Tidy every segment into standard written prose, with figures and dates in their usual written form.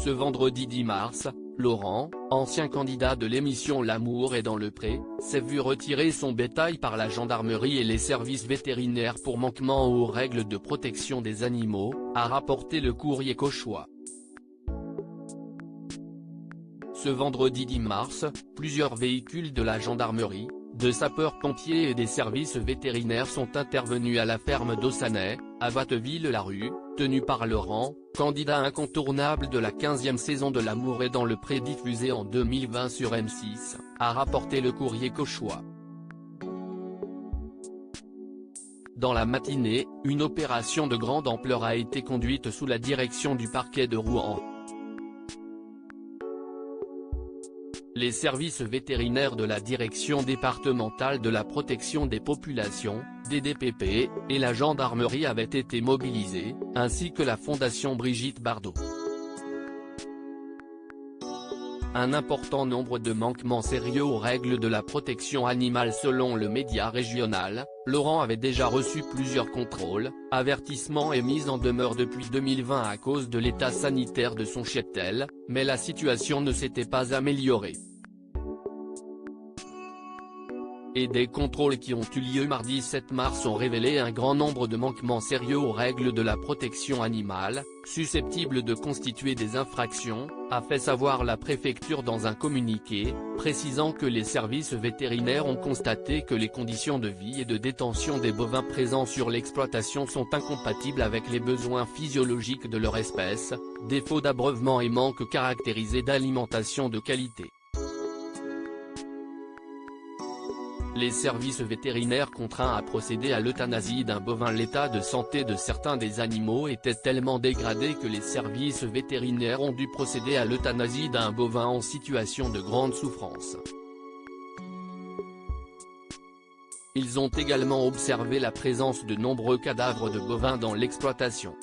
Ce vendredi 10 mars, Laurent, ancien candidat de l'émission L'amour est dans le pré, s'est vu retirer son bétail par la gendarmerie et les services vétérinaires pour manquement aux règles de protection des animaux, a rapporté le courrier cauchois. Ce vendredi 10 mars, plusieurs véhicules de la gendarmerie, de sapeurs-pompiers et des services vétérinaires sont intervenus à la ferme d'Ossanay, à Watteville-la-Rue, tenue par Laurent, candidat incontournable de la 15e saison de L'amour est dans le pré diffusée en 2020 sur M6, a rapporté le courrier cauchois. Dans la matinée, une opération de grande ampleur a été conduite sous la direction du parquet de Rouen. Les services vétérinaires de la Direction départementale de la protection des populations, DDPP, et la gendarmerie avaient été mobilisés, ainsi que la Fondation Brigitte Bardot. Un important nombre de manquements sérieux aux règles de la protection animale selon le média régional, Laurent avait déjà reçu plusieurs contrôles, avertissements et mises en demeure depuis 2020 à cause de l'état sanitaire de son cheptel, mais la situation ne s'était pas améliorée. Et des contrôles qui ont eu lieu mardi 7 mars ont révélé un grand nombre de manquements sérieux aux règles de la protection animale, susceptibles de constituer des infractions, a fait savoir la préfecture dans un communiqué, précisant que les services vétérinaires ont constaté que les conditions de vie et de détention des bovins présents sur l'exploitation sont incompatibles avec les besoins physiologiques de leur espèce, défaut d'abreuvement et manque caractérisé d'alimentation de qualité. Les services vétérinaires contraints à procéder à l'euthanasie d'un bovin. L'état de santé de certains des animaux était tellement dégradé que les services vétérinaires ont dû procéder à l'euthanasie d'un bovin en situation de grande souffrance. Ils ont également observé la présence de nombreux cadavres de bovins dans l'exploitation.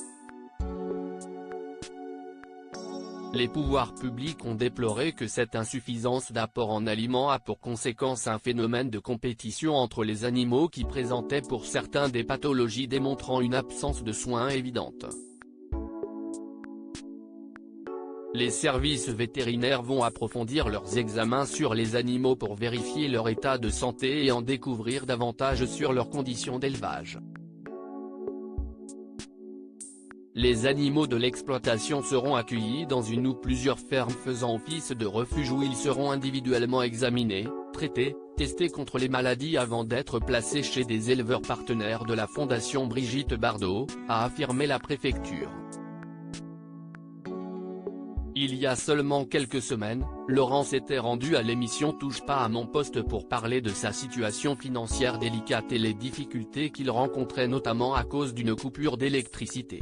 Les pouvoirs publics ont déploré que cette insuffisance d'apport en aliments a pour conséquence un phénomène de compétition entre les animaux qui présentaient pour certains des pathologies démontrant une absence de soins évidente. Les services vétérinaires vont approfondir leurs examens sur les animaux pour vérifier leur état de santé et en découvrir davantage sur leurs conditions d'élevage. Les animaux de l'exploitation seront accueillis dans une ou plusieurs fermes faisant office de refuge où ils seront individuellement examinés, traités, testés contre les maladies avant d'être placés chez des éleveurs partenaires de la Fondation Brigitte Bardot, a affirmé la préfecture. Il y a seulement quelques semaines, Laurent s'était rendu à l'émission Touche pas à mon poste pour parler de sa situation financière délicate et les difficultés qu'il rencontrait notamment à cause d'une coupure d'électricité.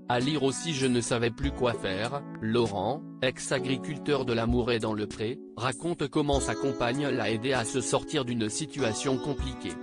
À lire aussi Je ne savais plus quoi faire, Laurent, ex-agriculteur de L'amour est dans le pré, raconte comment sa compagne l'a aidé à se sortir d'une situation compliquée.